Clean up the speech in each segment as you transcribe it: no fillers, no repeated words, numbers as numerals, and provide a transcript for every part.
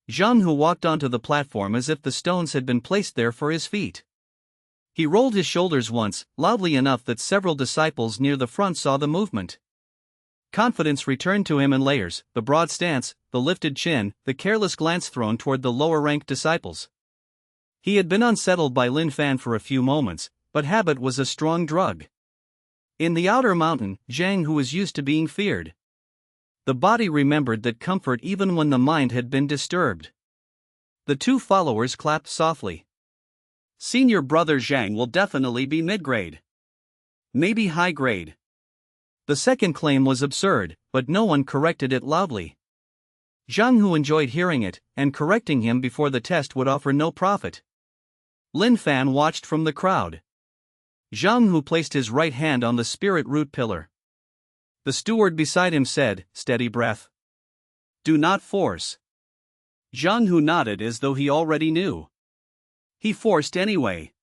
Zhang, who walked onto the platform as if the stones had been placed there for his feet. He rolled his shoulders once, loudly enough that several disciples near the front saw the movement. Confidence returned to him in layers, the broad stance, the lifted chin, the careless glance thrown toward the lower-ranked disciples. He had been unsettled by Lin Fan for a few moments, but habit was a strong drug. In the outer mountain, Zhang, who was used to being feared. The body remembered that comfort even when the mind had been disturbed. The two followers clapped softly. Senior brother Zhang will definitely be mid-grade. Maybe high-grade. The second claim was absurd, but no one corrected it loudly. Zhang, who enjoyed hearing it, and correcting him before the test would offer no profit. Lin Fan watched from the crowd. Zhang, who placed his right hand on the spirit root pillar. The steward beside him said, "Steady breath. Do not force." Zhang, who nodded as though he already knew. He forced anyway.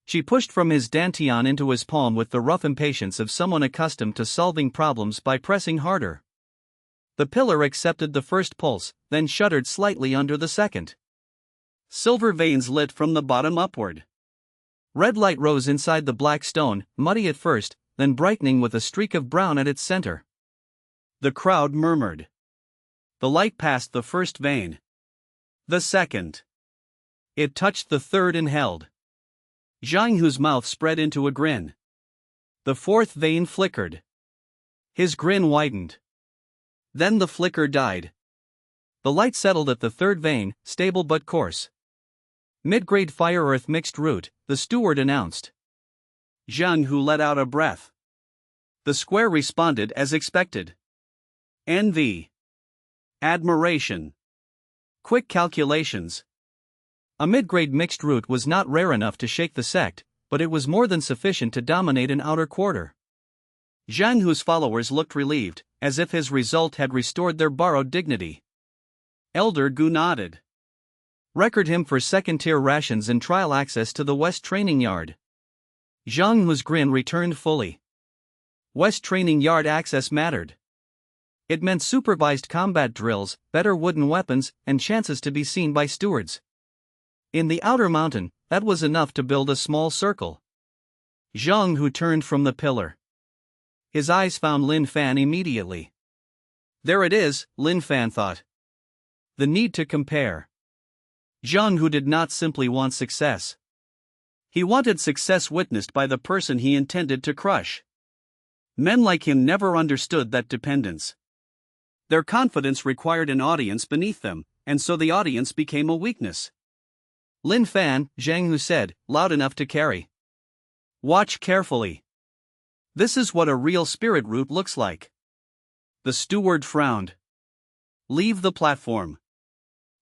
She pushed from his dantian into his palm with the rough impatience of someone accustomed to solving problems by pressing harder. The pillar accepted the first pulse, then shuddered slightly under the second. Silver veins lit from the bottom upward. Red light rose inside the black stone, muddy at first, then brightening with a streak of brown at its center. The crowd murmured. The light passed the first vein. The second. It touched the third and held. Zhang, whose mouth spread into a grin. The fourth vein flickered. His grin widened. Then the flicker died. The light settled at the third vein, stable but coarse. Mid-grade fire-earth mixed root, the steward announced. Zhang, who let out a breath. The square responded as expected. Envy. Admiration. Quick calculations. A mid-grade mixed root was not rare enough to shake the sect, but it was more than sufficient to dominate an outer quarter. Zhang, whose followers looked relieved, as if his result had restored their borrowed dignity. Elder Gu nodded. Record him for second-tier rations and trial access to the West Training Yard. Zhang, whose grin returned fully. West Training Yard access mattered. It meant supervised combat drills, better wooden weapons, and chances to be seen by stewards. In the outer mountain, that was enough to build a small circle. Zhang, who turned from the pillar. His eyes found Lin Fan immediately. There it is, Lin Fan thought. The need to compare. Zhang, who did not simply want success. He wanted success witnessed by the person he intended to crush. Men like him never understood that dependence. Their confidence required an audience beneath them, and so the audience became a weakness. Lin Fan, Zhang, who said, loud enough to carry. Watch carefully. This is what a real spirit root looks like. The steward frowned. Leave the platform.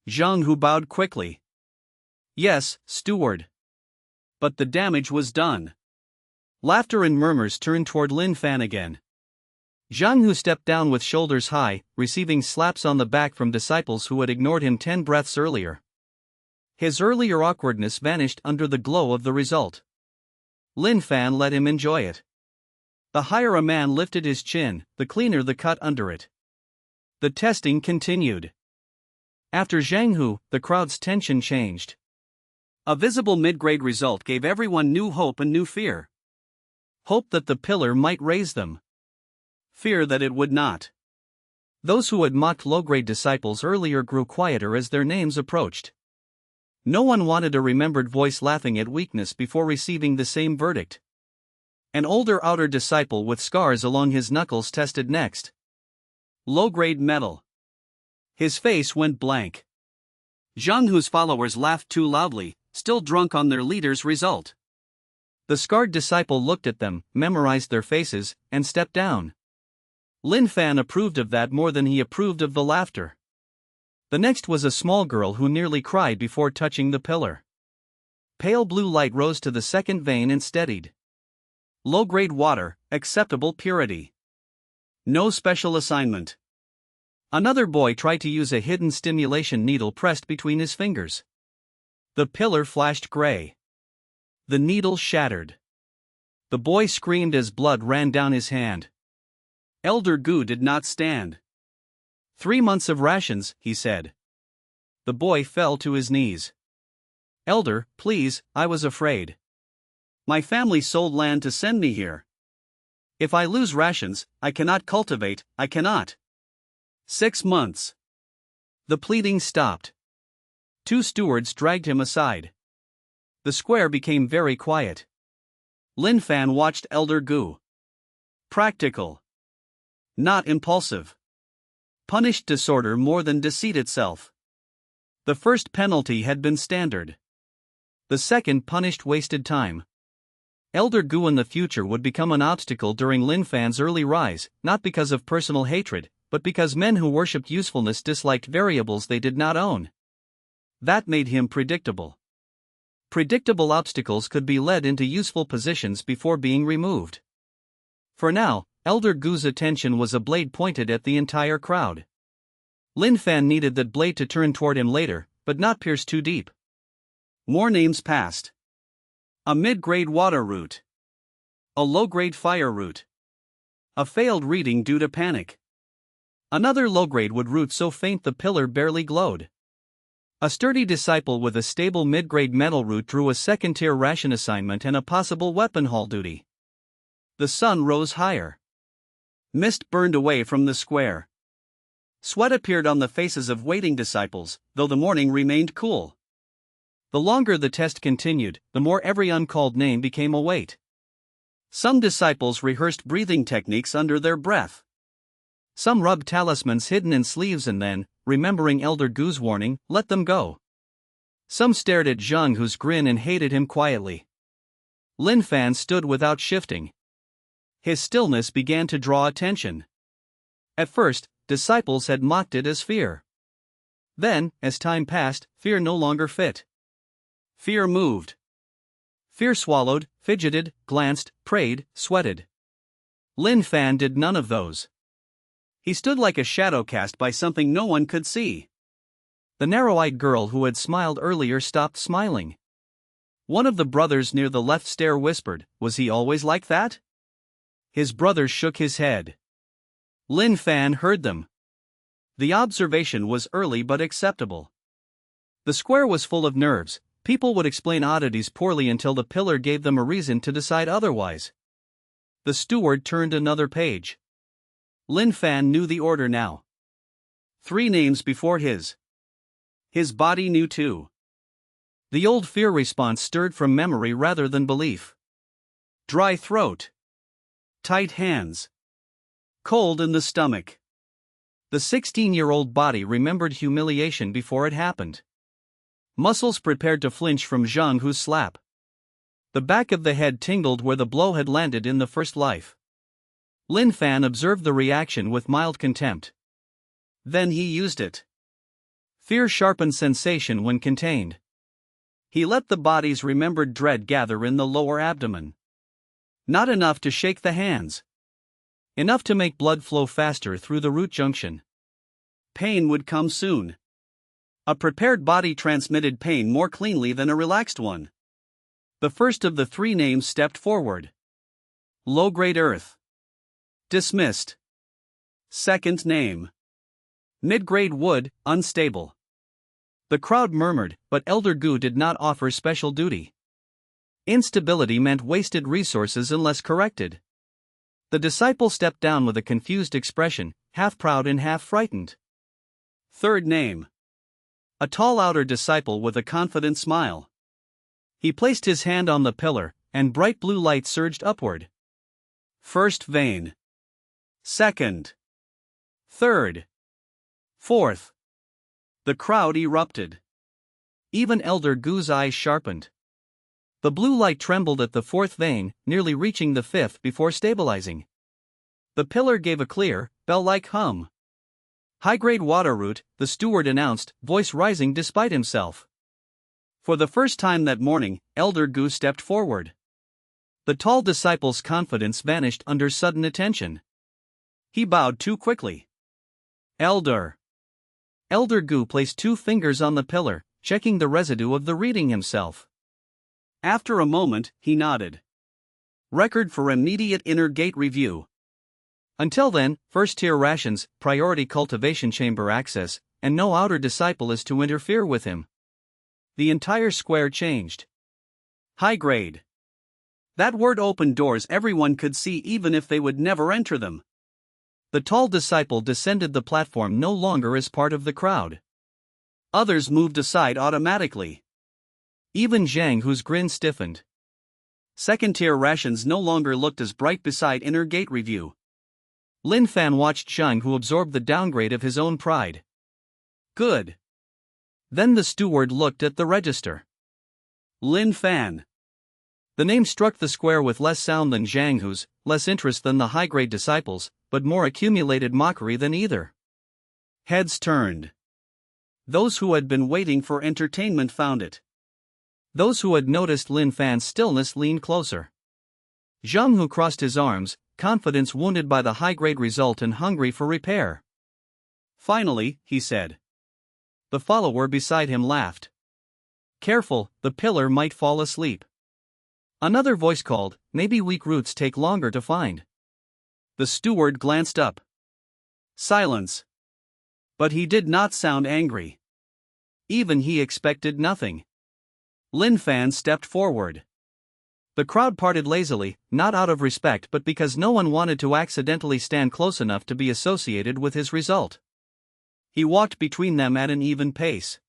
Zhang, who bowed quickly. Yes, steward. But the damage was done. Laughter and murmurs turned toward Lin Fan again. Zhang, who stepped down with shoulders high, receiving slaps on the back from disciples who had ignored him 10 breaths earlier. His earlier awkwardness vanished under the glow of the result. Lin Fan let him enjoy it. The higher a man lifted his chin, the cleaner the cut under it. The testing continued. After Zhang Hu, the crowd's tension changed. A visible mid-grade result gave everyone new hope and new fear. Hope that the pillar might raise them. Fear that it would not. Those who had mocked low-grade disciples earlier grew quieter as their names approached. No one wanted a remembered voice laughing at weakness before receiving the same verdict. An older outer disciple with scars along his knuckles tested next. Low-grade metal. His face went blank. Zhang, whose followers laughed too loudly, still drunk on their leader's result. The scarred disciple looked at them, memorized their faces, and stepped down. Lin Fan approved of that more than he approved of the laughter. The next was a small girl who nearly cried before touching the pillar. Pale blue light rose to the second vein and steadied. Low-grade water, acceptable purity. No special assignment. Another boy tried to use a hidden stimulation needle pressed between his fingers. The pillar flashed gray. The needle shattered. The boy screamed as blood ran down his hand. Elder Gu did not stand. 3 months of rations, he said. The boy fell to his knees. "Elder, please, I was afraid. My family sold land to send me here. If I lose rations, I cannot cultivate, I cannot." 6 months. The pleading stopped. 2 stewards dragged him aside. The square became very quiet. Lin Fan watched Elder Gu. Practical. Not impulsive. Punished disorder more than deceit itself. The first penalty had been standard. The second punished wasted time. Elder Gu in the future would become an obstacle during Lin Fan's early rise, not because of personal hatred, but because men who worshipped usefulness disliked variables they did not own. That made him predictable. Predictable obstacles could be led into useful positions before being removed. For now, Elder Gu's attention was a blade pointed at the entire crowd. Lin Fan needed that blade to turn toward him later, but not pierce too deep. More names passed. A mid-grade water root. A low-grade fire root. A failed reading due to panic. Another low-grade wood root so faint the pillar barely glowed. A sturdy disciple with a stable mid-grade metal root drew a second-tier ration assignment and a possible weapon haul duty. The sun rose higher. Mist burned away from the square. Sweat appeared on the faces of waiting disciples, though the morning remained cool. The longer the test continued, the more every uncalled name became a weight. Some disciples rehearsed breathing techniques under their breath. Some rubbed talismans hidden in sleeves and then, remembering Elder Gu's warning, let them go. Some stared at Zhang, whose grin, and hated him quietly. Lin Fan stood without shifting. His stillness began to draw attention. At first, disciples had mocked it as fear. Then, as time passed, fear no longer fit. Fear moved. Fear swallowed, fidgeted, glanced, prayed, sweated. Lin Fan did none of those. He stood like a shadow cast by something no one could see. The narrow-eyed girl who had smiled earlier stopped smiling. One of the brothers near the left stair whispered, "Was he always like that?" His brother shook his head. Lin Fan heard them. The observation was early but acceptable. The square was full of nerves. People would explain oddities poorly until the pillar gave them a reason to decide otherwise. The steward turned another page. Lin Fan knew the order now. 3 names before his. His body knew too. The old fear response stirred from memory rather than belief. Dry throat. Tight hands. Cold in the stomach. The 16-year-old body remembered humiliation before it happened. Muscles prepared to flinch from Zhang Hu's slap. The back of the head tingled where the blow had landed in the first life. Lin Fan observed the reaction with mild contempt. Then he used it. Fear sharpened sensation when contained. He let the body's remembered dread gather in the lower abdomen. Not enough to shake the hands. Enough to make blood flow faster through the root junction. Pain would come soon. A prepared body transmitted pain more cleanly than a relaxed one. The first of the 3 names stepped forward. Low-grade earth. Dismissed. Second name. Mid-grade wood, unstable. The crowd murmured, but Elder Gu did not offer special duty. Instability meant wasted resources unless corrected. The disciple stepped down with a confused expression, half proud and half frightened. Third name. A tall outer disciple with a confident smile. He placed his hand on the pillar, and bright blue light surged upward. First vein. Second. Third. Fourth. The crowd erupted. Even Elder Gu's eyes sharpened. The blue light trembled at the 4th vein, nearly reaching the 5th before stabilizing. The pillar gave a clear, bell-like hum. High-grade water root, the steward announced, voice rising despite himself. For the first time that morning, Elder Gu stepped forward. The tall disciple's confidence vanished under sudden attention. He bowed too quickly. Elder. Elder Gu placed 2 fingers on the pillar, checking the residue of the reading himself. After a moment, he nodded. Record for immediate inner gate review. Until then, first-tier rations, priority cultivation chamber access, and no outer disciple is to interfere with him. The entire square changed. High grade. That word opened doors everyone could see even if they would never enter them. The tall disciple descended the platform no longer as part of the crowd. Others moved aside automatically. Even Zhang, whose grin stiffened. Second-tier rations no longer looked as bright beside inner gate review. Lin Fan watched Zhang, who absorbed the downgrade of his own pride. Good. Then the steward looked at the register. Lin Fan. The name struck the square with less sound than Zhang, whose, less interest than the high-grade disciples, but more accumulated mockery than either. Heads turned. Those who had been waiting for entertainment found it. Those who had noticed Lin Fan's stillness leaned closer. Zhang, who crossed his arms, confidence wounded by the high-grade result and hungry for repair. Finally, he said. The follower beside him laughed. Careful, the pillar might fall asleep. Another voice called, maybe weak roots take longer to find. The steward glanced up. Silence. But he did not sound angry. Even he expected nothing. Lin Fan stepped forward. The crowd parted lazily, not out of respect but because no one wanted to accidentally stand close enough to be associated with his result. He walked between them at an even pace.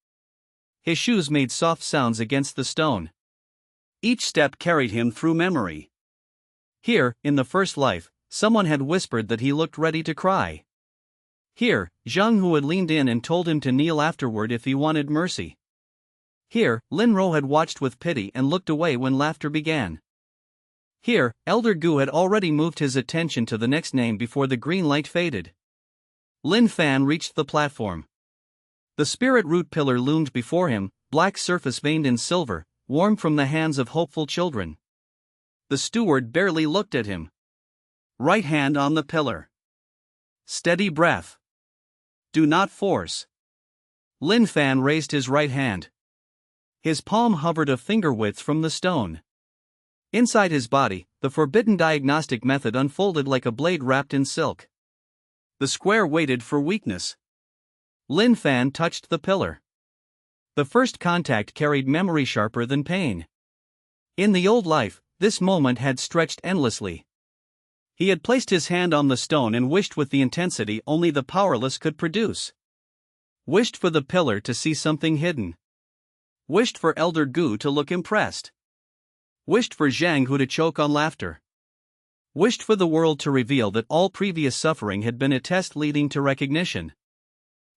His shoes made soft sounds against the stone. Each step carried him through memory. Here, in the first life, someone had whispered that he looked ready to cry. Here, Zhang, who had leaned in and told him to kneel afterward if he wanted mercy. Here, Lin Ro had watched with pity and looked away when laughter began. Here, Elder Gu had already moved his attention to the next name before the green light faded. Lin Fan reached the platform. The spirit root pillar loomed before him, black surface veined in silver, warm from the hands of hopeful children. The steward barely looked at him. Right hand on the pillar. Steady breath. Do not force. Lin Fan raised his right hand. His palm hovered a finger width from the stone. Inside his body, the forbidden diagnostic method unfolded like a blade wrapped in silk. The square waited for weakness. Lin Fan touched the pillar. The first contact carried memory sharper than pain. In the old life, this moment had stretched endlessly. He had placed his hand on the stone and wished with the intensity only the powerless could produce. Wished for the pillar to see something hidden. Wished for Elder Gu to look impressed. Wished for Zhang Hu to choke on laughter. Wished for the world to reveal that all previous suffering had been a test leading to recognition.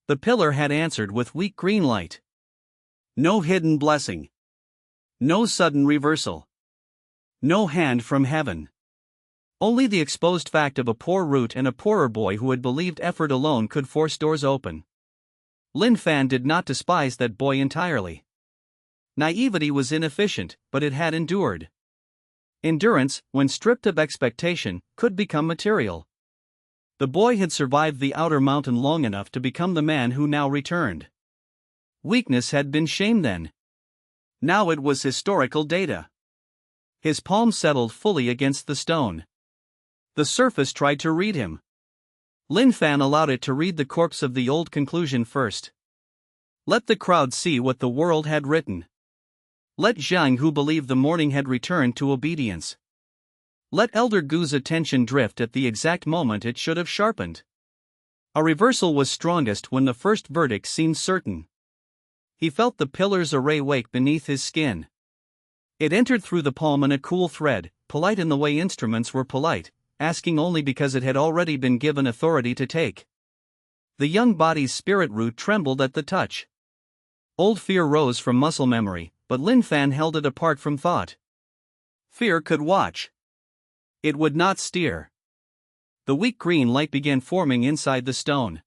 The pillar had answered with weak green light. No hidden blessing. No sudden reversal. No hand from heaven. Only the exposed fact of a poor root and a poorer boy who had believed effort alone could force doors open. Lin Fan did not despise that boy entirely. Naivety was inefficient, but it had endured. Endurance, when stripped of expectation, could become material. The boy had survived the outer mountain long enough to become the man who now returned. Weakness had been shame then. Now it was historical data. His palm settled fully against the stone. The surface tried to read him. Lin Fan allowed it to read the corpse of the old conclusion first. Let the crowd see what the world had written. Let Zhang, who believed the morning had returned to obedience. Let Elder Gu's attention drift at the exact moment it should have sharpened. A reversal was strongest when the first verdict seemed certain. He felt the pillar's array wake beneath his skin. It entered through the palm in a cool thread, polite in the way instruments were polite, asking only because it had already been given authority to take. The young body's spirit root trembled at the touch. Old fear rose from muscle memory, but Lin Fan held it apart from thought. Fear could watch. It would not steer. The weak green light began forming inside the stone.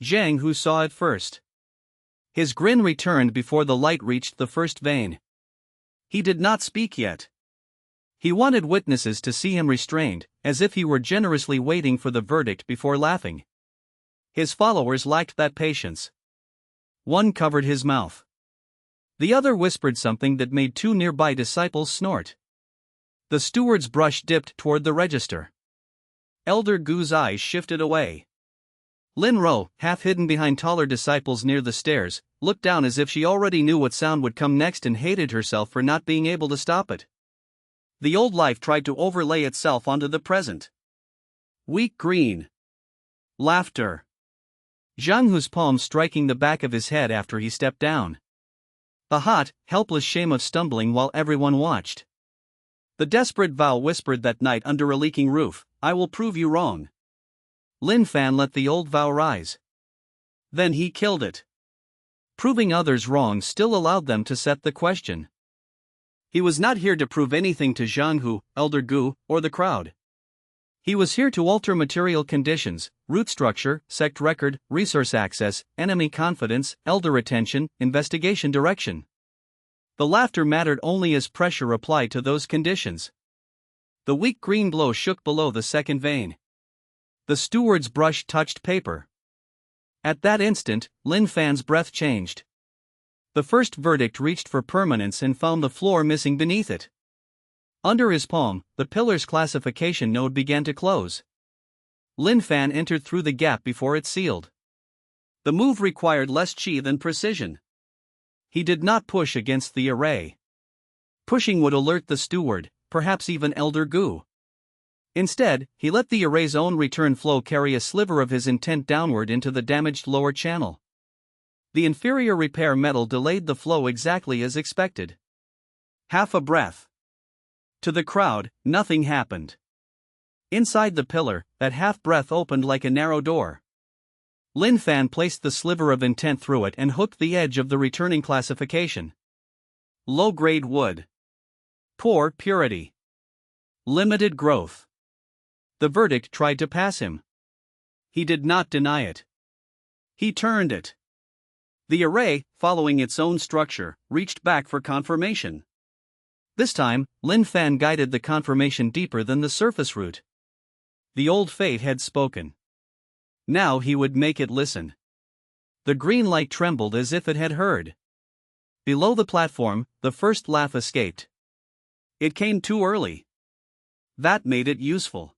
Zhang Hu saw it first. His grin returned before the light reached the first vein. He did not speak yet. He wanted witnesses to see him restrained, as if he were generously waiting for the verdict before laughing. His followers lacked that patience. One covered his mouth. The other whispered something that made two nearby disciples snort. The steward's brush dipped toward the register. Elder Gu's eyes shifted away. Lin Ro, half hidden behind taller disciples near the stairs, looked down as if she already knew what sound would come next and hated herself for not being able to stop it. The old life tried to overlay itself onto the present. Weak green. Laughter. Zhang, whose palm striking the back of his head after he stepped down. A hot, helpless shame of stumbling while everyone watched. The desperate vow whispered that night under a leaking roof, "I will prove you wrong." Lin Fan let the old vow rise. Then he killed it. Proving others wrong still allowed them to set the question. He was not here to prove anything to Zhang Hu, Elder Gu, or the crowd. He was here to alter material conditions, root structure, sect record, resource access, enemy confidence, elder attention, investigation direction. The laughter mattered only as pressure applied to those conditions. The weak green glow shook below the second vein. The steward's brush touched paper. At that instant, Lin Fan's breath changed. The first verdict reached for permanence and found the floor missing beneath it. Under his palm, the pillar's classification node began to close. Lin Fan entered through the gap before it sealed. The move required less chi than precision. He did not push against the array. Pushing would alert the steward, perhaps even Elder Gu. Instead, he let the array's own return flow carry a sliver of his intent downward into the damaged lower channel. The inferior repair metal delayed the flow exactly as expected. Half a breath. To the crowd, nothing happened. Inside the pillar, that half breath opened like a narrow door. Lin Fan placed the sliver of intent through it and hooked the edge of the returning classification. Low-grade wood. Poor purity. Limited growth. The verdict tried to pass him. He did not deny it. He turned it. The array, following its own structure, reached back for confirmation. This time, Lin Fan guided the confirmation deeper than the surface route. The old fate had spoken. Now he would make it listen. The green light trembled as if it had heard. Below the platform, the first laugh escaped. It came too early. That made it useful.